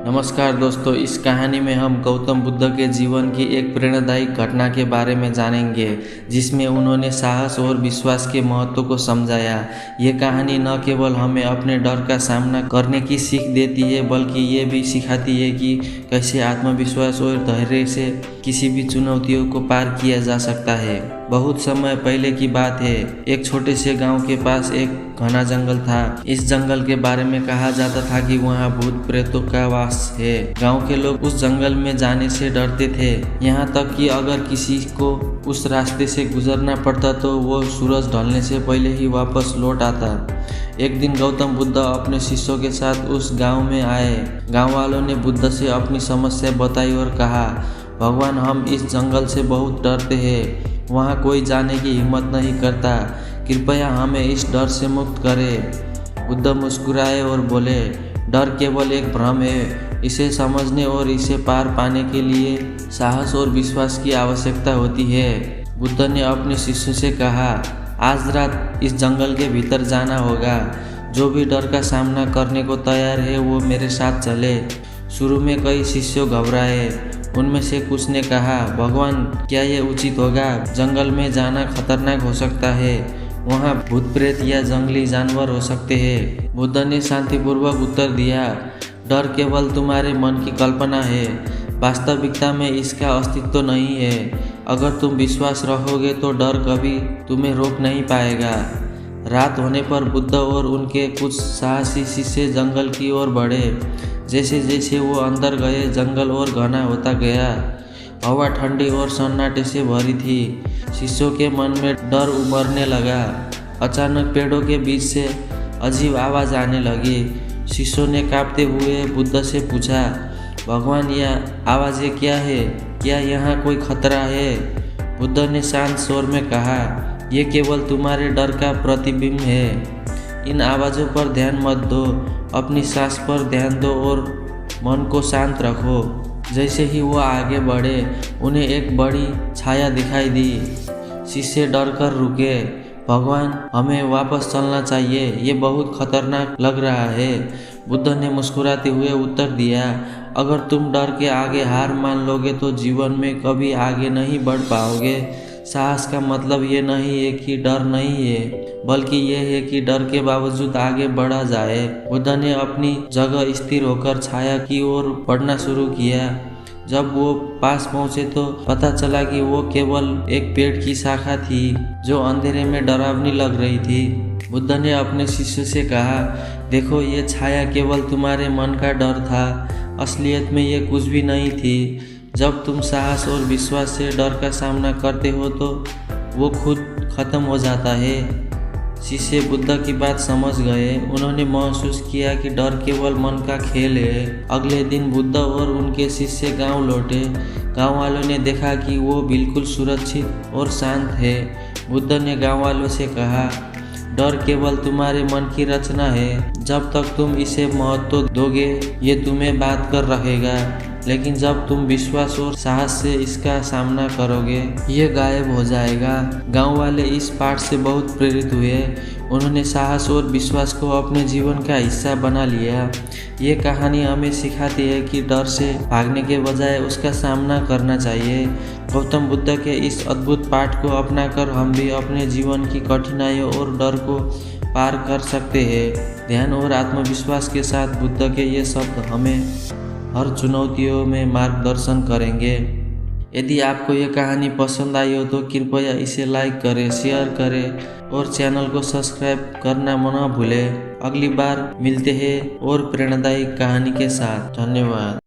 नमस्कार दोस्तों, इस कहानी में हम गौतम बुद्ध के जीवन की एक प्रेरणादायी घटना के बारे में जानेंगे जिसमें उन्होंने साहस और विश्वास के महत्व को समझाया। ये कहानी न केवल हमें अपने डर का सामना करने की सीख देती है बल्कि ये भी सिखाती है कि कैसे आत्मविश्वास और धैर्य से किसी भी चुनौतियों को पार किया जा सकता है। बहुत समय पहले की बात है, एक छोटे से गांव के पास एक घना जंगल था। इस जंगल के बारे में कहा जाता था कि वहाँ भूत प्रेतों का वास है। गांव के लोग उस जंगल में जाने से डरते थे, यहाँ तक कि अगर किसी को उस रास्ते से गुजरना पड़ता तो वो सूरज ढलने से पहले ही वापस लौट आता। एक दिन गौतम बुद्ध अपने शिष्यों के साथ उस गांव में आए। गांव वालों ने बुद्ध से अपनी समस्या बताई और कहा, भगवान, हम इस जंगल से बहुत डरते हैं, वहाँ कोई जाने की हिम्मत नहीं करता, कृपया हमें इस डर से मुक्त करें। बुद्ध मुस्कुराए और बोले, डर केवल एक भ्रम है, इसे समझने और इसे पार पाने के लिए साहस और विश्वास की आवश्यकता होती है। बुद्ध ने अपने शिष्यों से कहा, आज रात इस जंगल के भीतर जाना होगा, जो भी डर का सामना करने को तैयार है वो मेरे साथ चले। शुरू में कई शिष्य घबराए। उनमें से कुछ ने कहा, भगवान, क्या ये उचित होगा? जंगल में जाना खतरनाक हो सकता है, वहाँ भूत प्रेत या जंगली जानवर हो सकते हैं। बुद्ध ने शांतिपूर्वक उत्तर दिया, डर केवल तुम्हारे मन की कल्पना है, वास्तविकता में इसका अस्तित्व नहीं है। अगर तुम विश्वास रखोगे तो डर कभी तुम्हें रोक नहीं पाएगा। रात होने पर बुद्ध और उनके कुछ साहसी शिष्य जंगल की ओर बढ़े। जैसे जैसे वो अंदर गए, जंगल और घना होता गया। हवा ठंडी और सन्नाटे से भरी थी। शिष्यों के मन में डर उभरने लगा। अचानक पेड़ों के बीच से अजीब आवाज़ आने लगी। शिष्यों ने कांपते हुए बुद्ध से पूछा, भगवान, यह आवाज़ें क्या है? क्या यहाँ कोई खतरा है? बुद्ध ने शांत स्वर में कहा, ये केवल तुम्हारे डर का प्रतिबिंब है। इन आवाज़ों पर ध्यान मत दो, अपनी सांस पर ध्यान दो और मन को शांत रखो। जैसे ही वो आगे बढ़े, उन्हें एक बड़ी छाया दिखाई दी। शिष्य डर कर रुके। भगवान, हमें वापस चलना चाहिए, ये बहुत खतरनाक लग रहा है। बुद्ध ने मुस्कुराते हुए उत्तर दिया, अगर तुम डर के आगे हार मान लोगे तो जीवन में कभी आगे नहीं बढ़ पाओगे। साहस का मतलब ये नहीं है कि डर नहीं है, बल्कि यह है कि डर के बावजूद आगे बढ़ा जाए। बुद्ध ने अपनी जगह स्थिर होकर छाया की ओर बढ़ना शुरू किया। जब वो पास पहुंचे तो पता चला कि वो केवल एक पेड़ की शाखा थी जो अंधेरे में डरावनी लग रही थी। बुद्ध ने अपने शिष्य से कहा, देखो, ये छाया केवल तुम्हारे मन का डर था, असलियत में ये कुछ भी नहीं थी। जब तुम साहस और विश्वास से डर का सामना करते हो तो वो खुद खत्म हो जाता है। शिष्य बुद्ध की बात समझ गए। उन्होंने महसूस किया कि डर केवल मन का खेल है। अगले दिन बुद्ध और उनके शिष्य गांव लौटे। गांव वालों ने देखा कि वो बिल्कुल सुरक्षित और शांत है। बुद्ध ने गांव वालों से कहा, डर केवल तुम्हारे मन की रचना है। जब तक तुम इसे महत्व दोगे ये तुम्हें बात कर रहेगा, लेकिन जब तुम विश्वास और साहस से इसका सामना करोगे ये गायब हो जाएगा। गांव वाले इस पाठ से बहुत प्रेरित हुए। उन्होंने साहस और विश्वास को अपने जीवन का हिस्सा बना लिया। ये कहानी हमें सिखाती है कि डर से भागने के बजाय उसका सामना करना चाहिए। गौतम बुद्ध के इस अद्भुत पाठ को अपनाकर हम भी अपने जीवन की कठिनाइयों और डर को पार कर सकते हैं। ध्यान और आत्मविश्वास के साथ बुद्ध के ये शब्द हमें हर चुनौतियों में मार्गदर्शन करेंगे। यदि आपको ये कहानी पसंद आई हो तो कृपया इसे लाइक करें, शेयर करें और चैनल को सब्सक्राइब करना न भूलें। अगली बार मिलते हैं और प्रेरणादायी कहानी के साथ। धन्यवाद।